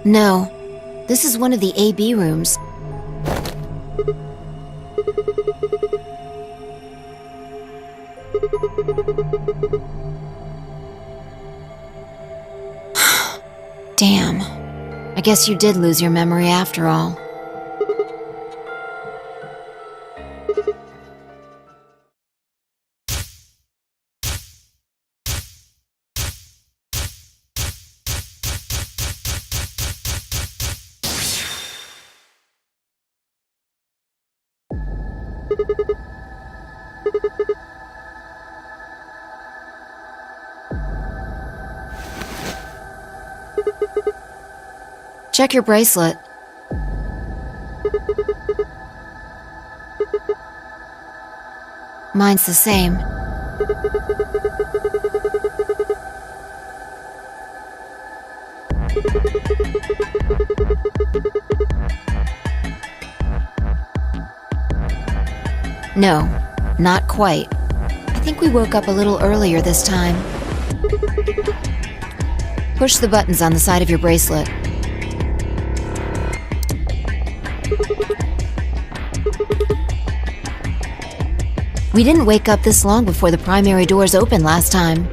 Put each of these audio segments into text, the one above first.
No, this is one of the AB rooms. Damn. I guess you did lose your memory after all. Check your bracelet. Mine's the same. No, not quite. I think we woke up a little earlier this time. Push the buttons on the side of your bracelet. We didn't wake up this long before the primary doors opened last time.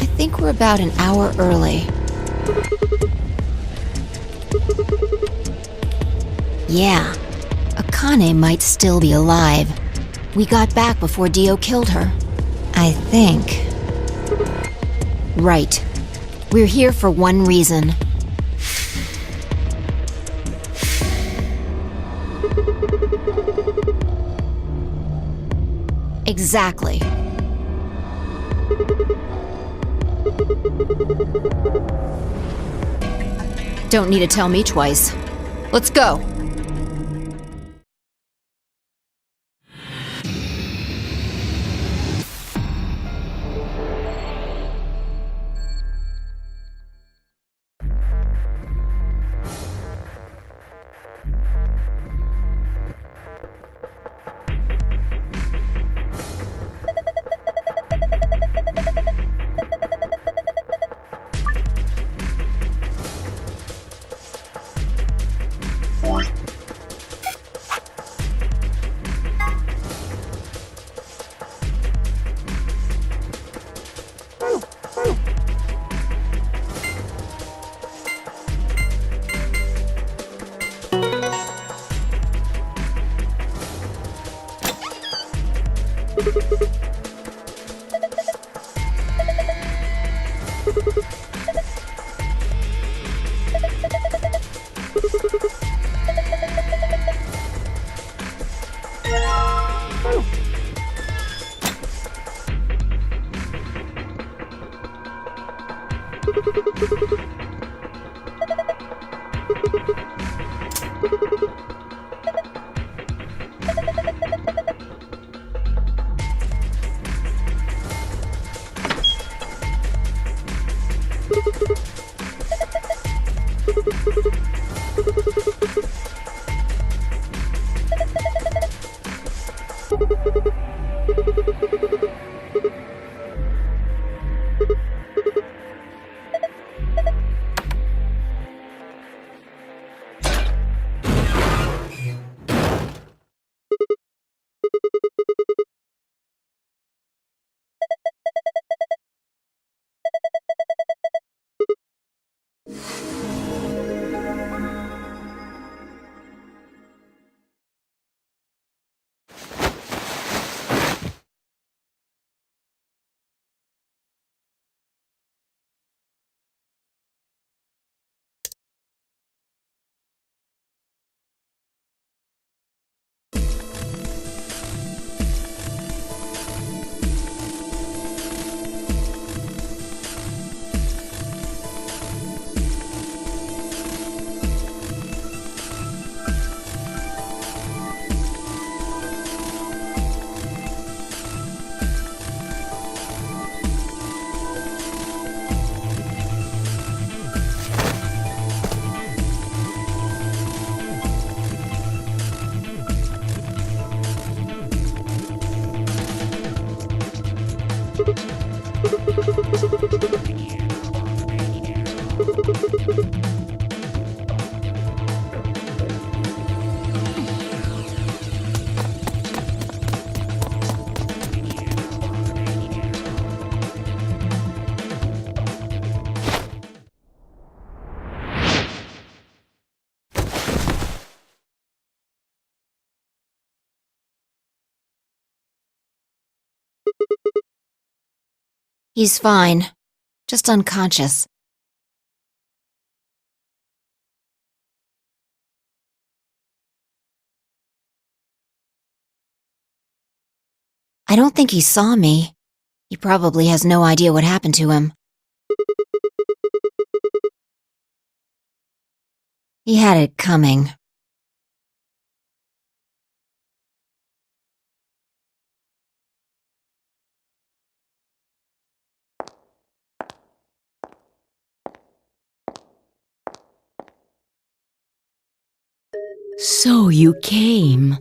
I think we're about an hour early. Yeah, Akane might still be alive. We got back before Dio killed her. I think. Right. We're here for one reason. Exactly. Don't need to tell me twice. Let's go. He's fine. Just unconscious. I don't think he saw me. He probably has no idea what happened to him. He had it coming. So you came.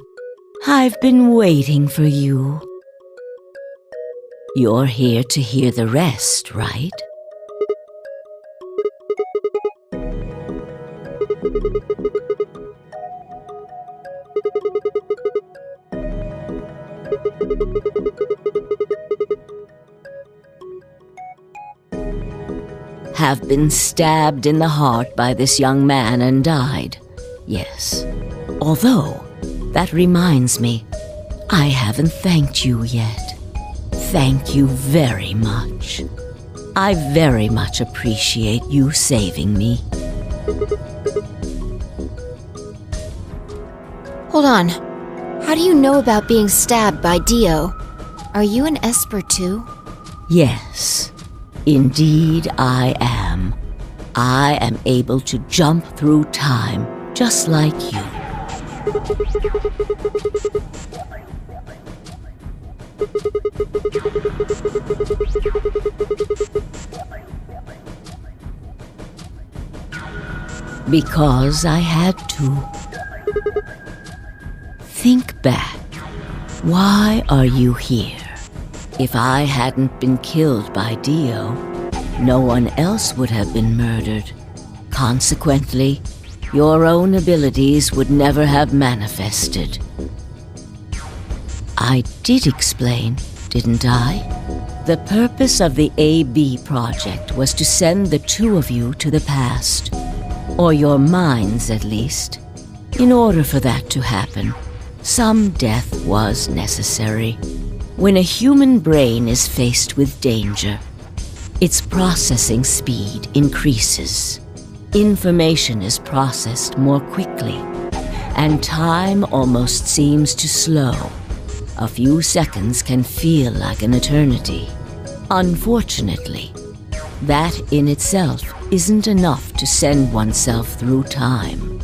I've been waiting for you. You're here to hear the rest, right? Have been stabbed in the heart by this young man and died. Yes. Although, that reminds me, I haven't thanked you yet. Thank you very much. I very much appreciate you saving me. Hold on. How do you know about being stabbed by Dio? Are you an Esper too? Yes, indeed I am. I am able to jump through time just like you. Because I had to. Think back. Why are you here? If I hadn't been killed by Dio, no one else would have been murdered. Consequently, your own abilities would never have manifested. I did explain, didn't I? The purpose of the AB project was to send the two of you to the past, or your minds at least. In order for that to happen, some death was necessary. When a human brain is faced with danger, its processing speed increases. Information is processed more quickly, and time almost seems to slow. A few seconds can feel like an eternity. Unfortunately, that in itself isn't enough to send oneself through time.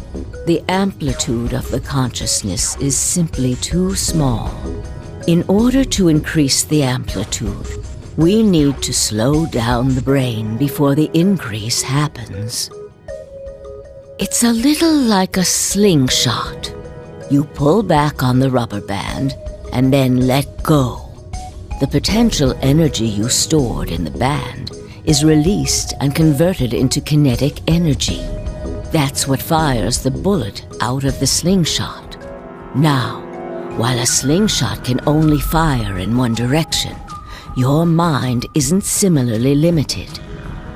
The amplitude of the consciousness is simply too small. In order to increase the amplitude, we need to slow down the brain before the increase happens. It's a little like a slingshot. You pull back on the rubber band and then let go. The potential energy you stored in the band is released and converted into kinetic energy. That's what fires the bullet out of the slingshot. Now, while a slingshot can only fire in one direction, your mind isn't similarly limited.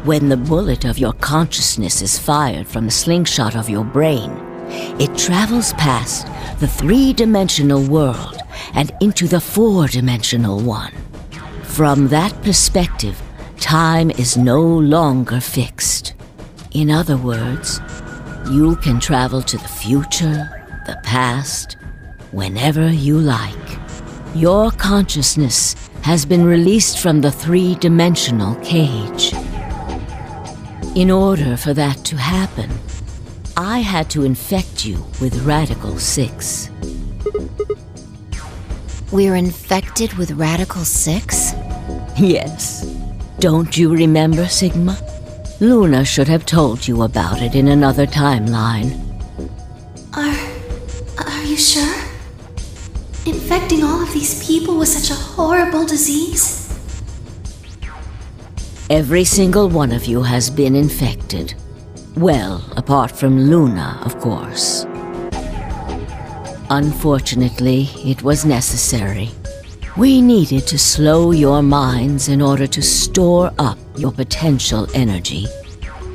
When the bullet of your consciousness is fired from the slingshot of your brain, it travels past the three-dimensional world and into the four-dimensional one. From that perspective, time is no longer fixed. In other words, you can travel to the future, the past, whenever you like. Your consciousness has been released from the three-dimensional cage. In order for that to happen, I had to infect you with Radical 6. We're infected with Radical 6? Yes. Don't you remember, Sigma? Luna should have told you about it in another timeline. Are you sure? Infecting all of these people with such a horrible disease? Every single one of you has been infected. Well, apart from Luna, of course. Unfortunately, it was necessary. We needed to slow your minds in order to store up your potential energy.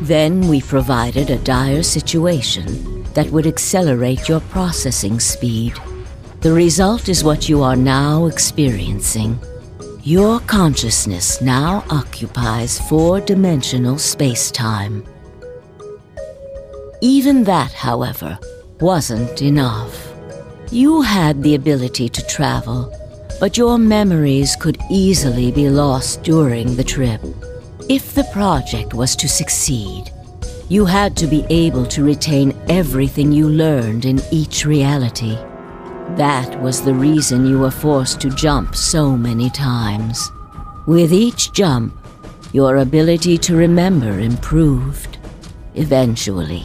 Then we provided a dire situation that would accelerate your processing speed. The result is what you are now experiencing. Your consciousness now occupies 4-dimensional space-time. Even that, however, wasn't enough. You had the ability to travel, but your memories could easily be lost during the trip. If the project was to succeed, you had to be able to retain everything you learned in each reality. That was the reason you were forced to jump so many times. With each jump, your ability to remember improved. Eventually,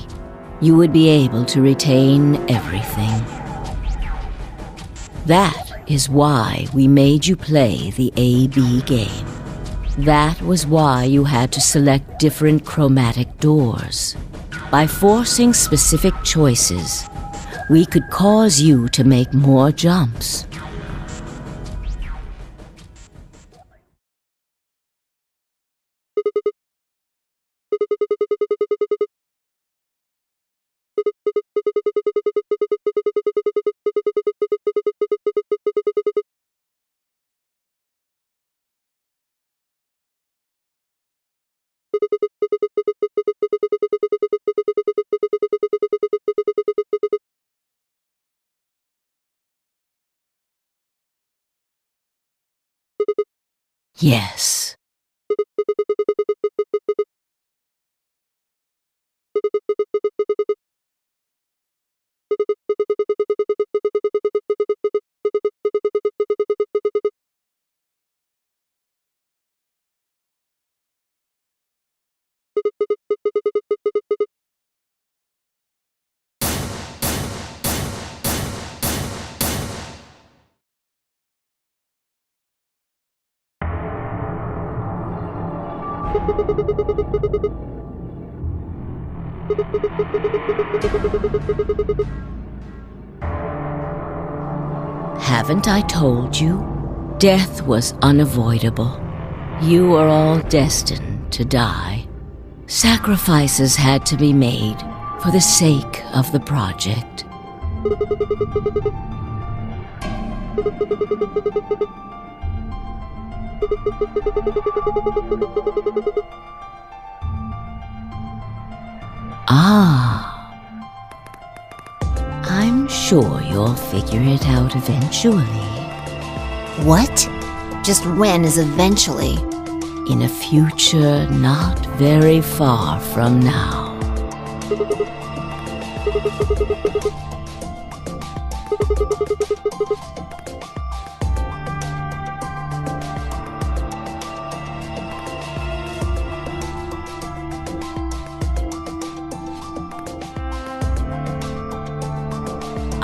you would be able to retain everything. That is why we made you play the A-B game. That was why you had to select different chromatic doors. By forcing specific choices, we could cause you to make more jumps. Yes. Haven't I told you? Death was unavoidable. You were all destined to die. Sacrifices had to be made for the sake of the project. Ah. I'm sure you'll figure it out eventually. What? Just when is eventually? In a future not very far from now.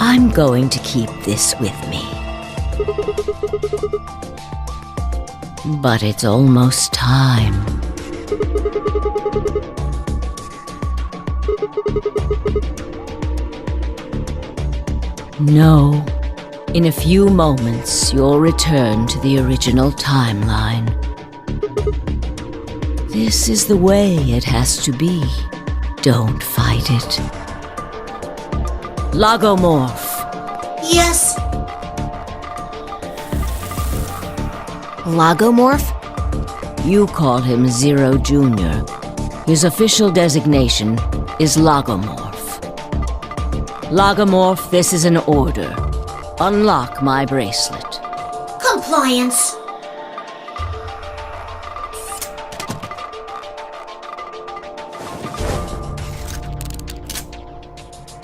I'm going to keep this with me. But it's almost time. No. In a few moments, you'll return to the original timeline. This is the way it has to be. Don't fight it. Logomorph. Yes. Logomorph? You call him Zero Jr. His official designation is Logomorph. Logomorph, this is an order. Unlock my bracelet. Compliance.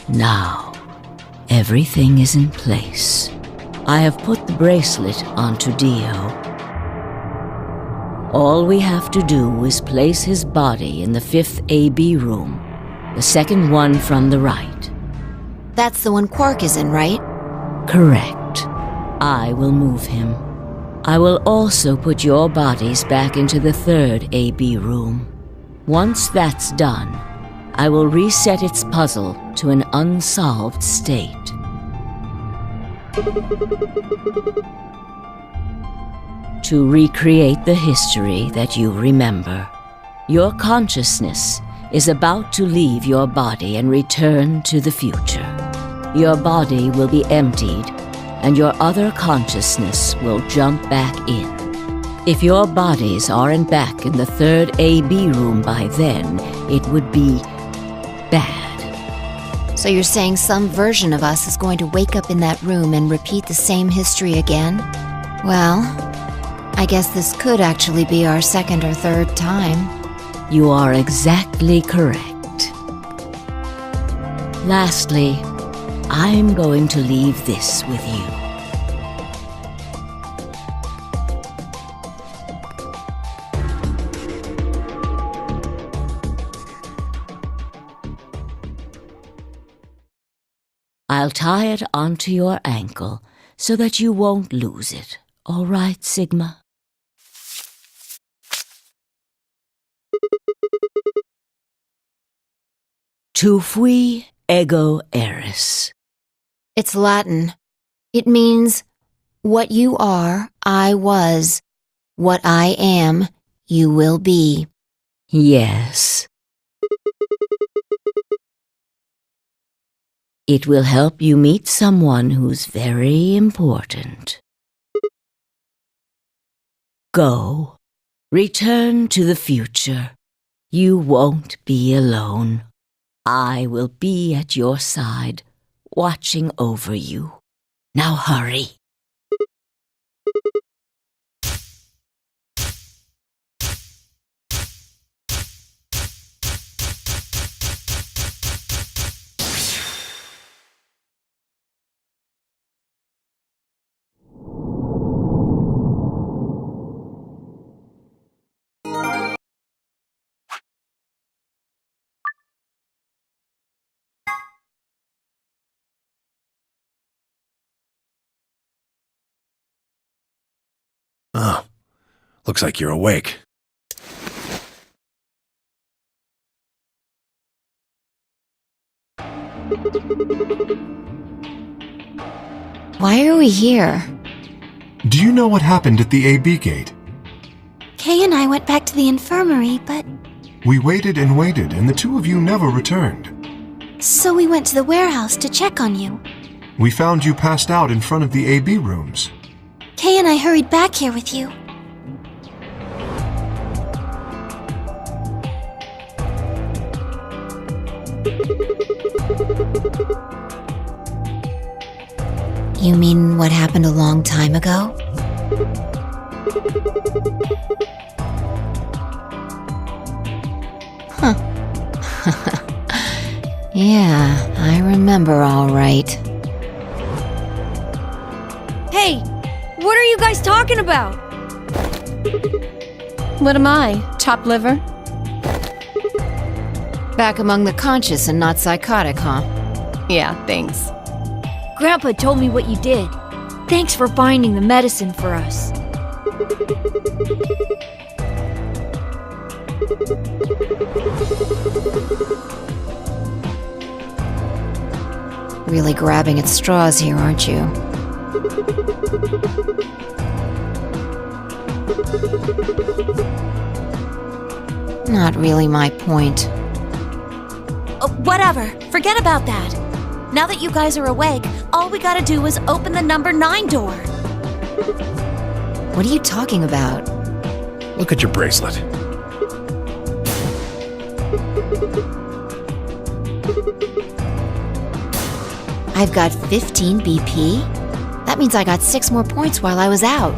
Now, everything is in place. I have put the bracelet onto Dio. All we have to do is place his body in the 5th AB room, the second one from the right. That's the one Quark is in, right? Correct. I will move him. I will also put your bodies back into the 3rd AB room. Once that's done, I will reset its puzzle to an unsolved state. To recreate the history that you remember, your consciousness is about to leave your body and return to the future. Your body will be emptied, and your other consciousness will jump back in. If your bodies aren't back in the third AB room by then, it would be bad. So you're saying some version of us is going to wake up in that room and repeat the same history again? Well, I guess this could actually be our second or third time. You are exactly correct. Lastly, I'm going to leave this with you. I'll tie it onto your ankle so that you won't lose it. All right, Sigma? Tu fui ego eris. It's Latin. It means, what you are, I was. What I am, you will be. Yes. It will help you meet someone who's very important. Go. Return to the future. You won't be alone. I will be at your side, watching over you. Now hurry. Oh, looks like you're awake. Why are we here? Do you know what happened at the AB gate? Kay and I went back to the infirmary, but... We waited and waited, and the two of you never returned. So we went to the warehouse to check on you. We found you passed out in front of the AB rooms. Kay and I hurried back here with you. You mean what happened a long time ago? Huh. Yeah, I remember all right. Hey, what are you guys talking about? What am I? Chopped liver? Back among the conscious and not psychotic, huh? Yeah, thanks. Grandpa told me what you did. Thanks for finding the medicine for us. Really grabbing at straws here, aren't you? Not really my point. Whatever. Forget about that. Now that you guys are awake, all we gotta do is open the number 9 door. What are you talking about? Look at your bracelet. I've got 15 BP? That means I got 6 more points while I was out.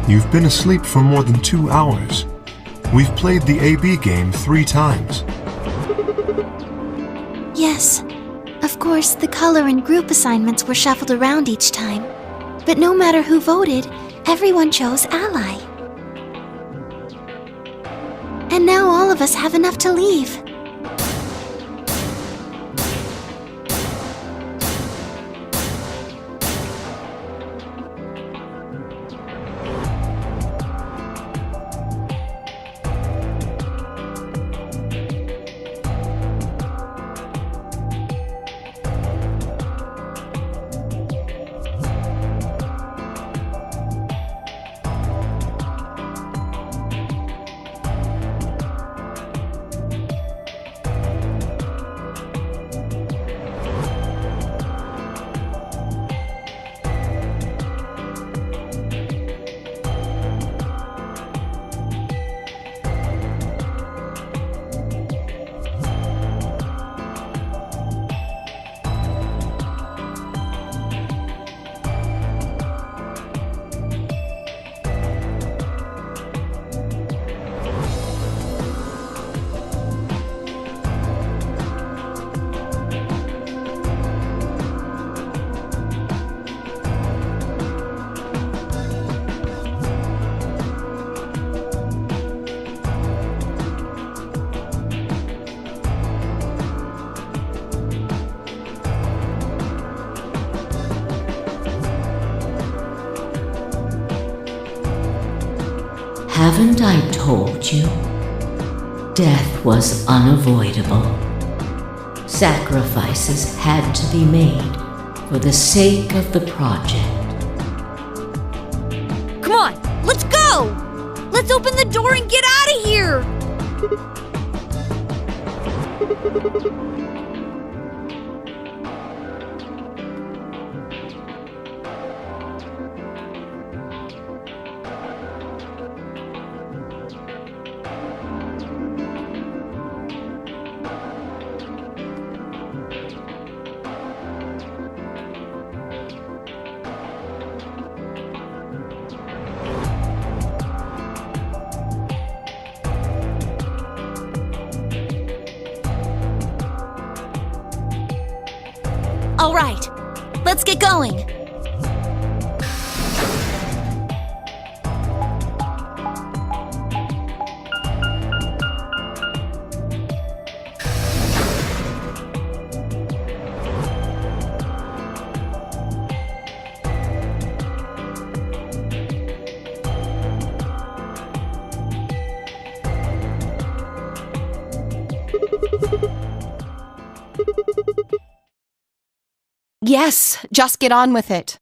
You've been asleep for more than 2 hours. We've played the AB game 3 times. Yes. Of course, the color and group assignments were shuffled around each time. But no matter who voted, everyone chose Ally. And now all of us have enough to leave. Haven't I told you? Death was unavoidable. Sacrifices had to be made for the sake of the project. Come on, let's go! Let's open the door and get out of here! All right, let's get going. Yes, just get on with it.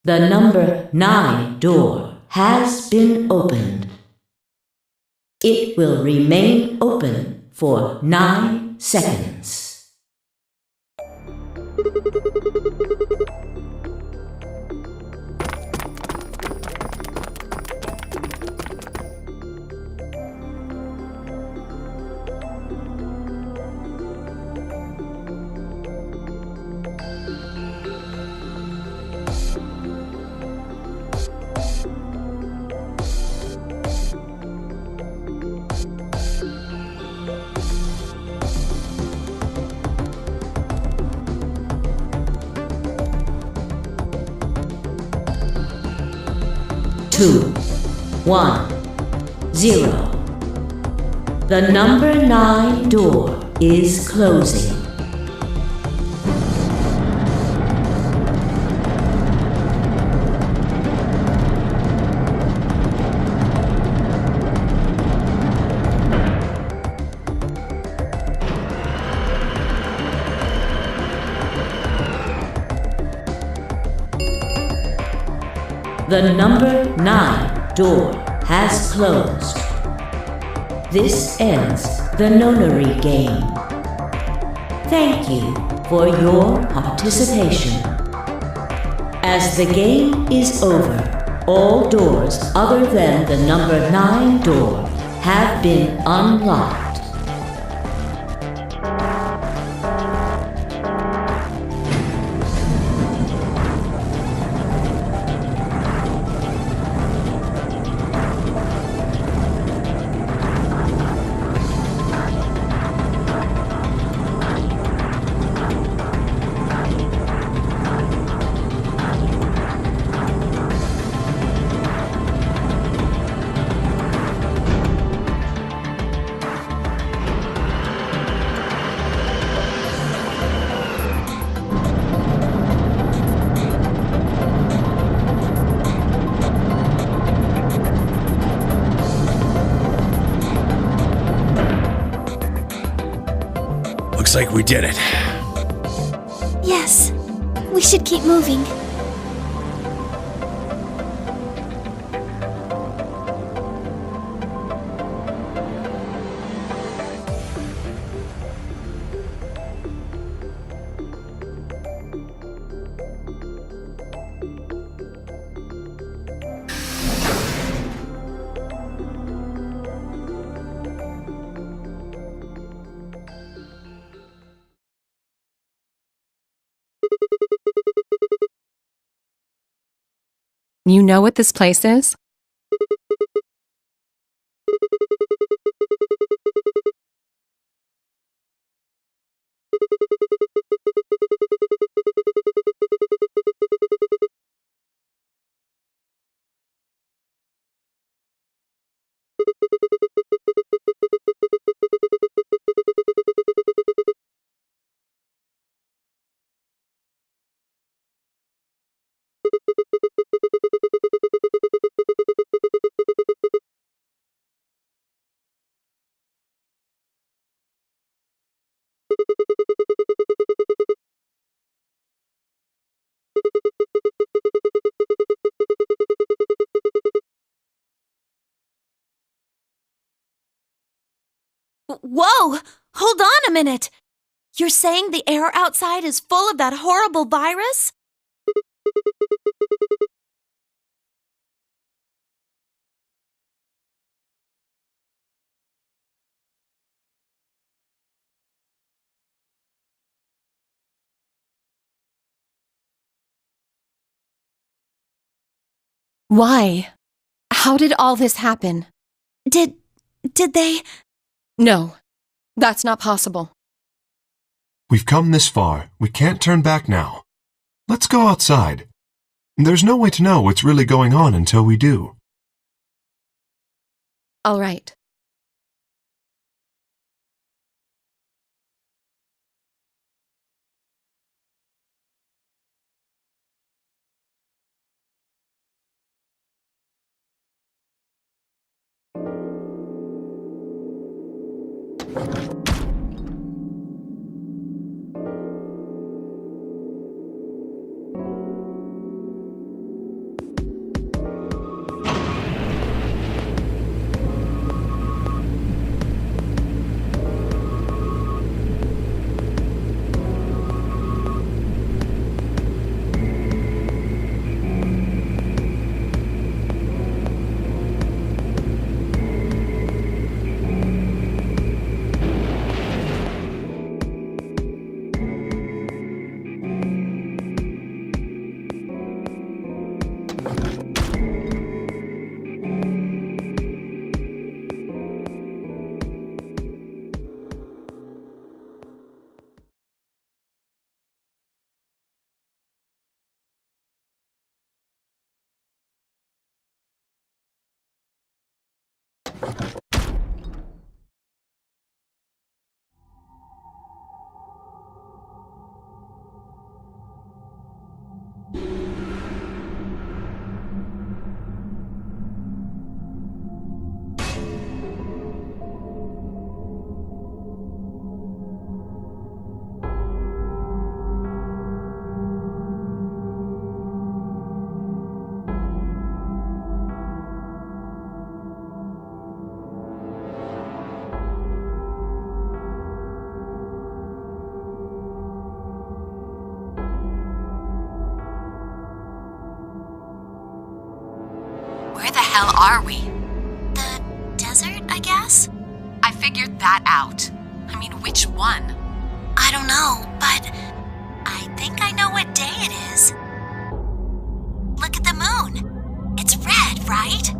The number 9 door has been opened. It will remain open for 9 seconds. Two, 1, 0. The number 9 door is closing. The number 9 door has closed. This ends the nonary game. Thank you for your participation. As the game is over, all doors other than the number 9 door have been unlocked. Looks like we did it. Yes, we should keep moving. You know what this place is? Whoa! Hold on a minute! You're saying the air outside is full of that horrible virus? Why? How did all this happen? Did they... No, that's not possible. We've come this far. We can't turn back now. Let's go outside. There's no way to know what's really going on until we do. All right. Where the hell are we? The desert, I guess? I figured that out. I mean, which one? I don't know, but I think I know what day it is. Look at the moon. It's red, right?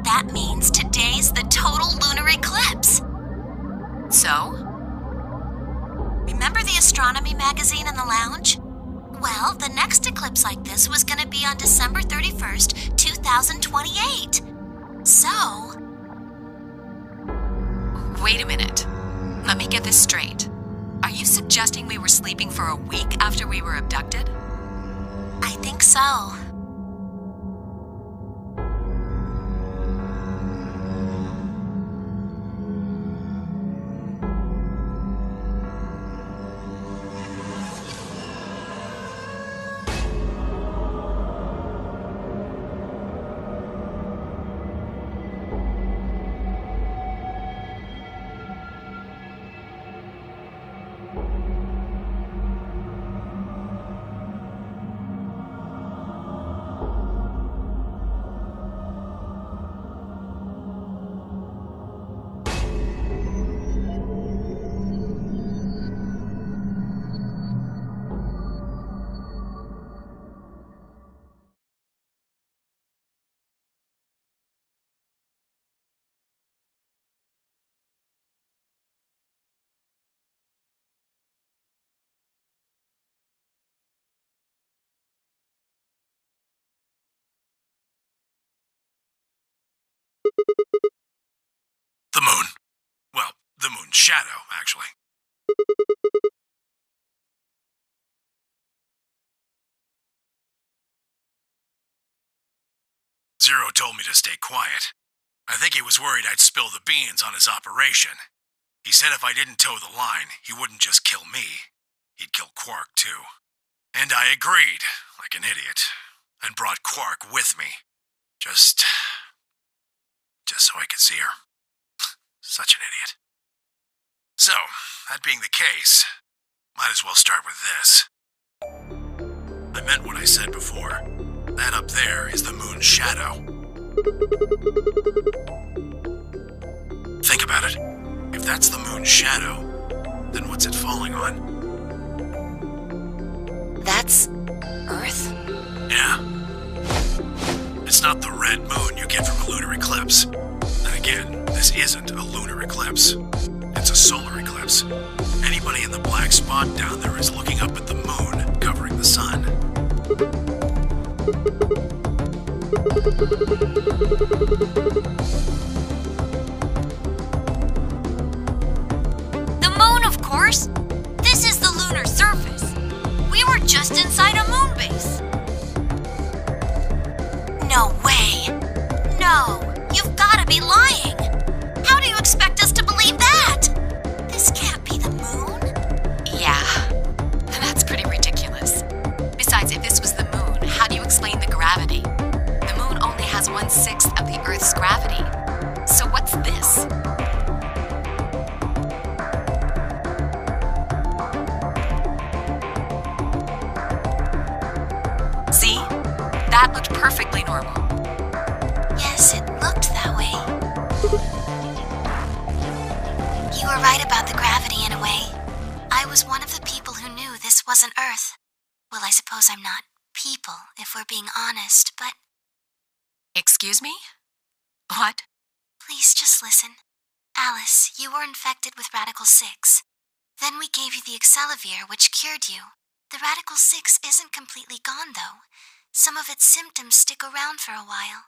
That means today's the total lunar eclipse. So? Remember the astronomy magazine in the lounge? Well, the next eclipse like this was going to be on December 31st, 2028. So... Wait a minute. Let me get this straight. Are you suggesting we were sleeping for a week after we were abducted? I think so. The moon. Well, the moon's shadow, actually. Zero told me to stay quiet. I think he was worried I'd spill the beans on his operation. He said if I didn't toe the line, he wouldn't just kill me. He'd kill Quark, too. And I agreed, like an idiot, and brought Quark with me. Just so I could see her. Such an idiot. So, that being the case, might as well start with this. I meant what I said before. That up there is the moon's shadow. Think about it. If that's the moon's shadow, then what's it falling on? That's Earth? Yeah. It's not the red moon you get from a lunar eclipse. And again, this isn't a lunar eclipse. It's a solar eclipse. Anybody in the black spot down there is looking up at the moon covering the sun. The moon, of course. This is the lunar surface. We were just inside a moon base. No way. No, you've gotta be lying. How do you expect us to believe that? This can't be the moon. Yeah, that's pretty ridiculous. Besides, if this was the moon, how do you explain the gravity? The moon only has 1/6 of the Earth's gravity. So what's this? See? That looked perfectly normal. Yes, it looked that way. You were right about the gravity in a way. I was one of the people who knew this wasn't Earth. Well, I suppose I'm not people, if we're being honest, but Excuse me? What? please just listen. Alice, you were infected with Radical 6. Then we gave you the Accelavir, which cured you. The Radical 6 isn't completely gone, though. Some of its symptoms stick around for a while.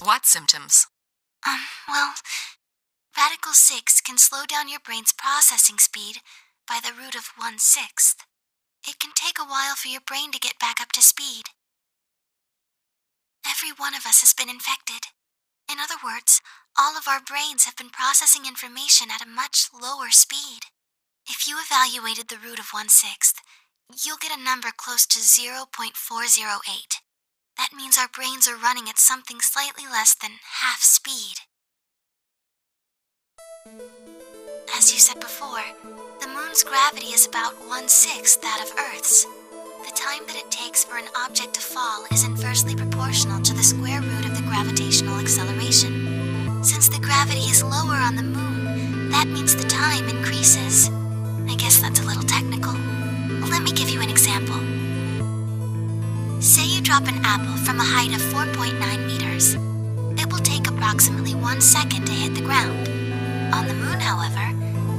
What symptoms? Well, Radical 6 can slow down your brain's processing speed by the root of 1/6. It can take a while for your brain to get back up to speed. Every one of us has been infected. In other words, all of our brains have been processing information at a much lower speed. If you evaluated the root of 1/6, you'll get a number close to 0.408. That means our brains are running at something slightly less than half speed. As you said before, the moon's gravity is about 1/6 that of Earth's. The time that it takes for an object to fall is inversely proportional to the square root of the gravitational acceleration. Since the gravity is lower on the moon, that means the time increases. I guess that's a little technical. Let me give you an example. Say you drop an apple from a height of 4.9 meters. It will take approximately 1 second to hit the ground. On the moon, however,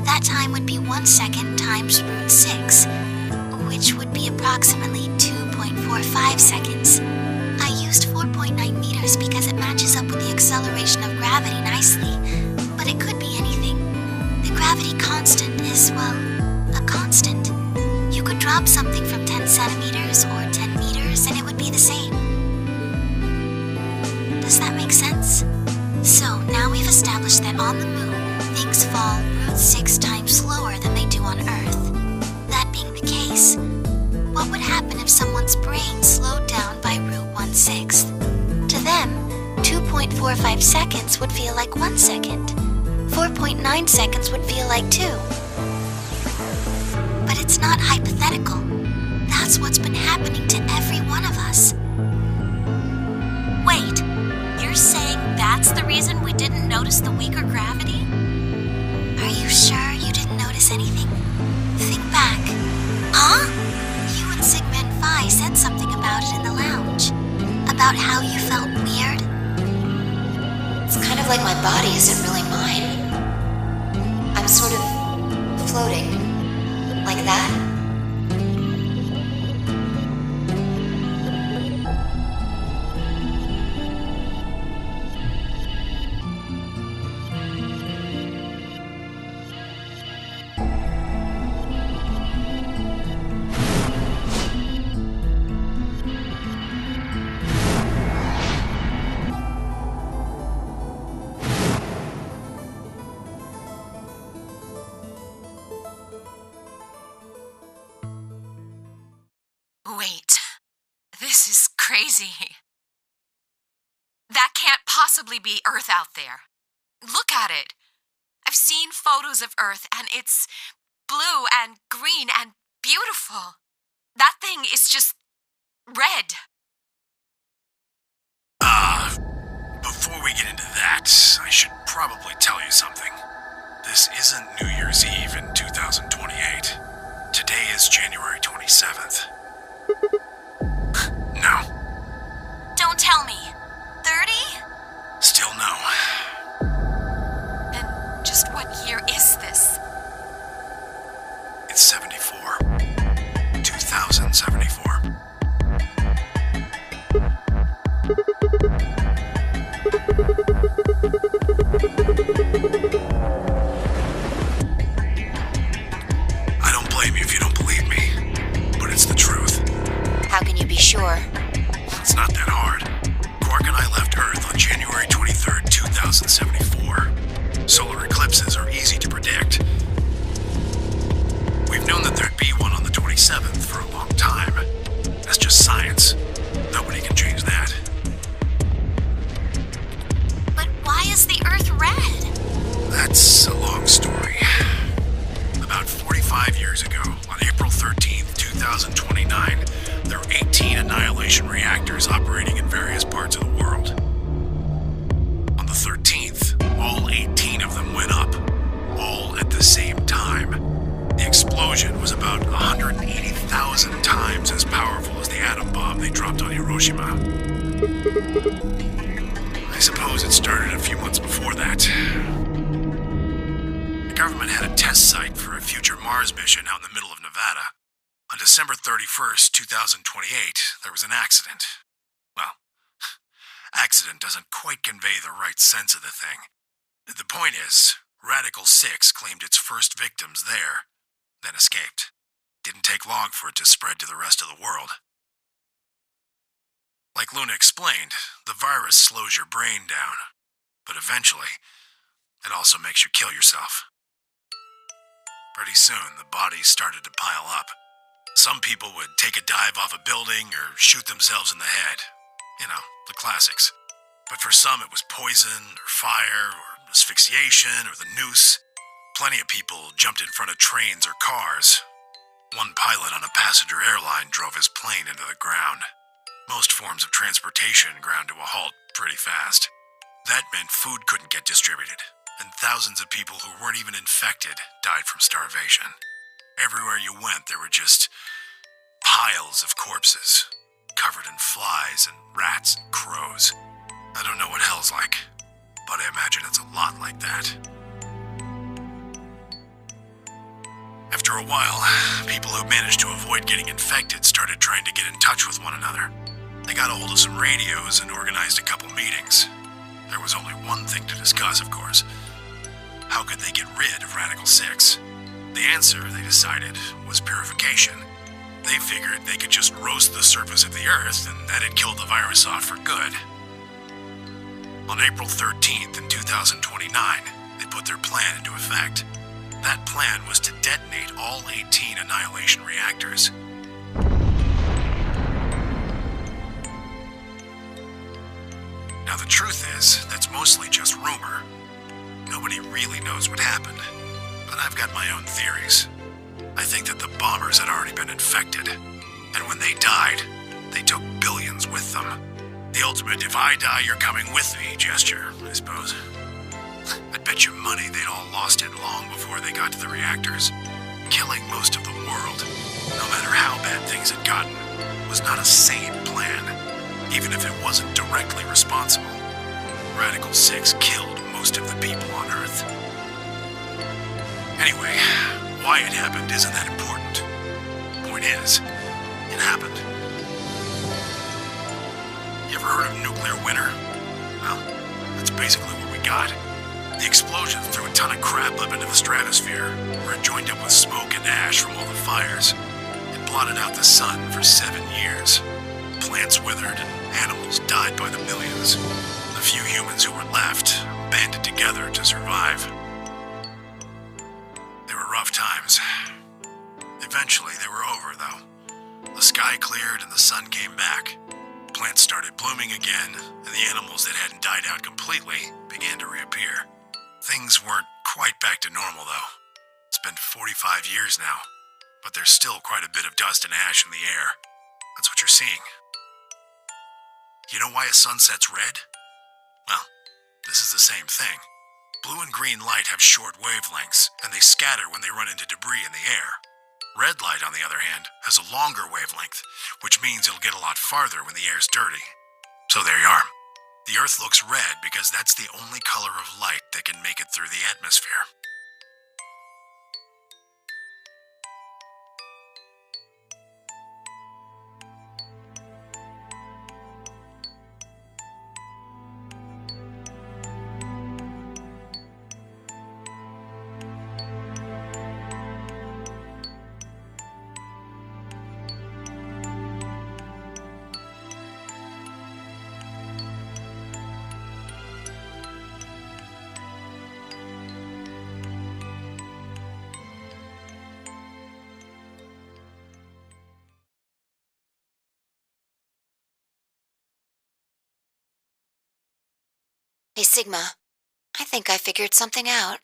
that time would be 1 second times root 6, which would be approximately 2.45 seconds. I used 4.9 meters because it matches up with the acceleration of gravity nicely, but it could be anything. The gravity constant is, well, a constant. You could drop something from 10 centimeters or 10 meters and it would be the same. Does that make sense? So now we've established that on the moon, things fall root 6 times slower than they do on Earth. That being the case, what would happen if someone's brain slowed down by root 1/6? To them, 2.45 seconds would feel like 1 second. 4.9 seconds would feel like 2. But it's not hypothetical. That's what's been happening to every one of us. Wait, you're saying that's the reason we didn't notice the weaker gravity? Are you sure you didn't notice anything? Think back. Huh? You and Sigma and Phi said something about it in the lounge. About how you felt weird. It's kind of like my body isn't really mine. I'm sort of floating. Like that. Wait. This is crazy. That can't possibly be Earth out there. Look at it. I've seen photos of Earth, and it's blue and green and beautiful. That thing is just red. Before we get into that, I should probably tell you something. This isn't New Year's Eve in 2028. Today is January 27th. No. Don't tell me. 30? Still no. And just what year is this? It's 74. 2074. I don't blame you if you don't believe me, but it's the truth. How can you be sure? It's not that hard. Quark and I left Earth on January 23rd, 2074. Solar eclipses are easy to predict. We've known that there'd be one on the 27th for a long time. That's just science. Nobody can change that. But why is the Earth red? That's a long story. About 45 years ago, on April 13th, 2029, there were 18 annihilation reactors operating in various parts of the world. On the 13th, all 18 of them went up, all at the same time. The explosion was about 180,000 times as powerful as the atom bomb they dropped on Hiroshima. I suppose it started a few months before that. The government had a test site for a future Mars mission out in the middle of Nevada. On December 31st, 2028, there was an accident. Well, accident doesn't quite convey the right sense of the thing. The point is, Radical 6 claimed its first victims there, then escaped. Didn't take long for it to spread to the rest of the world. Like Luna explained, the virus slows your brain down, but eventually, it also makes you kill yourself. Pretty soon, the bodies started to pile up. Some people would take a dive off a building or shoot themselves in the head. You know, the classics. But for some, it was poison, or fire, or asphyxiation, or the noose. Plenty of people jumped in front of trains or cars. One pilot on a passenger airline drove his plane into the ground. Most forms of transportation ground to a halt pretty fast. That meant food couldn't get distributed, and thousands of people who weren't even infected died from starvation. Everywhere you went, there were just piles of corpses, covered in flies and rats and crows. I don't know what hell's like, but I imagine it's a lot like that. After a while, people who managed to avoid getting infected started trying to get in touch with one another. They got a hold of some radios and organized a couple meetings. There was only one thing to discuss, of course. How could they get rid of Radical 6? The answer, they decided, was purification. They figured they could just roast the surface of the Earth and that'd kill the virus off for good. On April 13th in 2029, they put their plan into effect. That plan was to detonate all 18 annihilation reactors. Now the truth is, that's mostly just rumor. Nobody really knows what happened, but I've got my own theories. I think that the bombers had already been infected, and when they died, they took billions with them. The ultimate if I die you're coming with me gesture, I suppose. I'd bet you money they'd all lost it long before they got to the reactors. Killing most of the world, no matter how bad things had gotten, was not a sane plan, even if it wasn't directly responsible. Radical 6 killed most of the people on Earth. Anyway, why it happened isn't that important. Point is, it happened. You ever heard of nuclear winter? Well, that's basically what we got. The explosion threw a ton of crap up into the stratosphere, where it joined up with smoke and ash from all the fires. It blotted out the sun for 7 years. Plants withered and animals died by the millions. The few humans who were left banded together to survive. They were rough times. Eventually, they were over, though. The sky cleared and the sun came back. Plants started blooming again, and the animals that hadn't died out completely began to reappear. Things weren't quite back to normal, though. It's been 45 years now, but there's still quite a bit of dust and ash in the air. That's what you're seeing. You know why a sunset's red? Well, this is the same thing. Blue and green light have short wavelengths, and they scatter when they run into debris in the air. Red light, on the other hand, has a longer wavelength, which means it'll get a lot farther when the air's dirty. So there you are. The Earth looks red because that's the only color of light that can make it through the atmosphere. Hey, Sigma. I think I figured something out.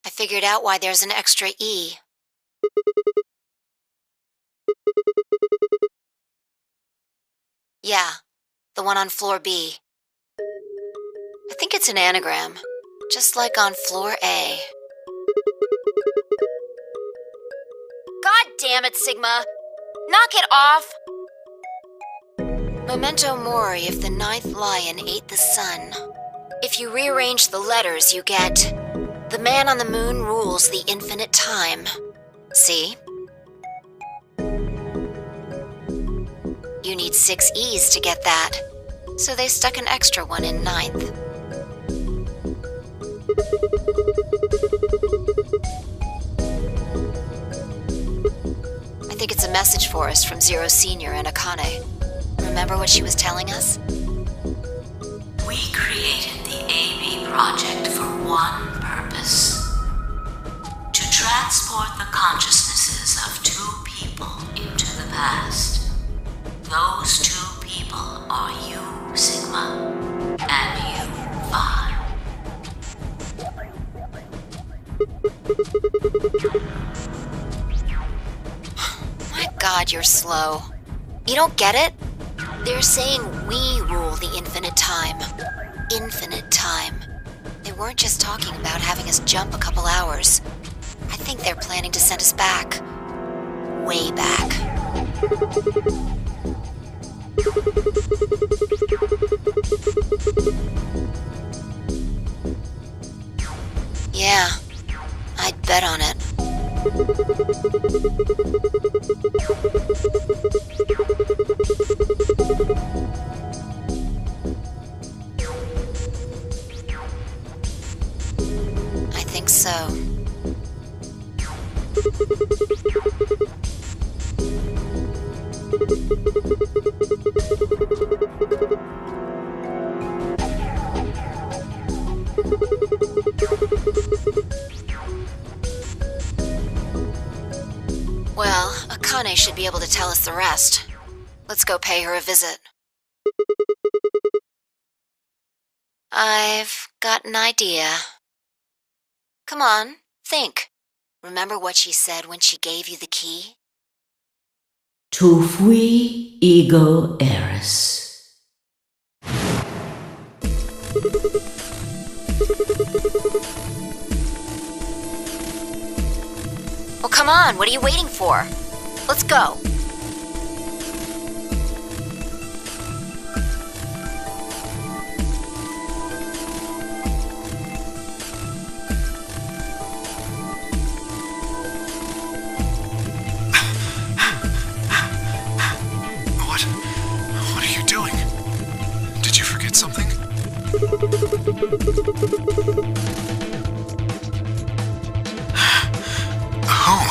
I figured out why there's an extra E. Yeah, the one on floor B. I think it's an anagram, just like on floor A. God damn it, Sigma! Knock it off! Memento mori if the ninth lion ate the sun. If you rearrange the letters, you get... The man on the moon rules the infinite time. See? You need 6 E's to get that, so they stuck an extra one in ninth. I think it's a message for us from Zero Senior and Akane. Remember what she was telling us? We created the AB project for one purpose. To transport the consciousnesses of 2 people into the past. Those 2 people are you, Sigma, and you, Vi. My God, you're slow. You don't get it? They're saying we rule the infinite time. Infinite time. They weren't just talking about having us jump a couple hours. I think they're planning to send us back. Way back. Yeah, I'd bet on it. I think so. Well, Akane should be able to tell us the rest. Let's go pay her a visit. I've got an idea. Come on, think. Remember what she said when she gave you the key? Tu fui ego eris. Well, come on, what are you waiting for? Let's go. What are you doing? Did you forget something? Oh.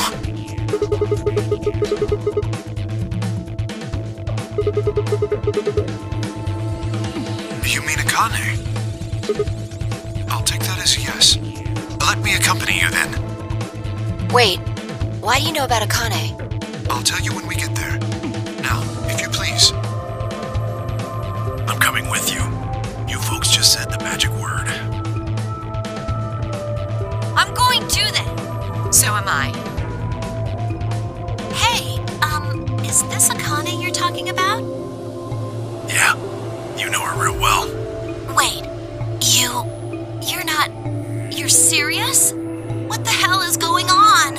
Akane. I'll take that as a yes. Let me accompany you then. Wait, why do you know about Akane? I'll tell you when we get there. Now, if you please. I'm coming with you. You folks just said the magic word. I'm going too then. So am I. Hey, is this Akane you're talking about? Yeah, you know her real well. Wait, you're not... You're serious? What the hell is going on?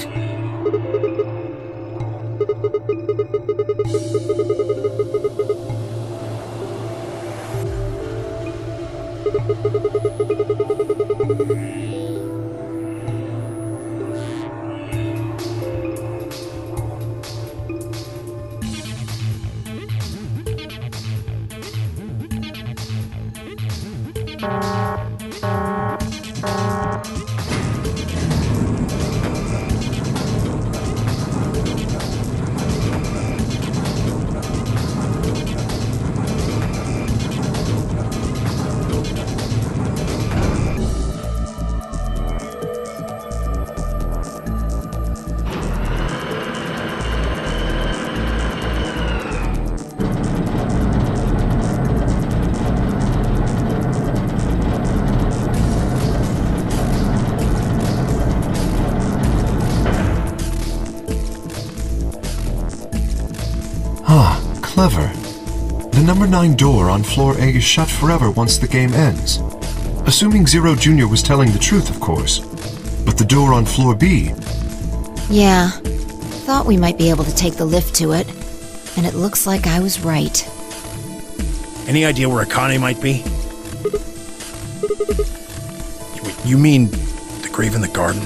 Clever. The number 9 door on floor A is shut forever once the game ends. Assuming Zero Jr. was telling the truth, of course. But the door on floor B... Yeah, thought we might be able to take the lift to it. And it looks like I was right. Any idea where Akane might be? You mean the grave in the garden?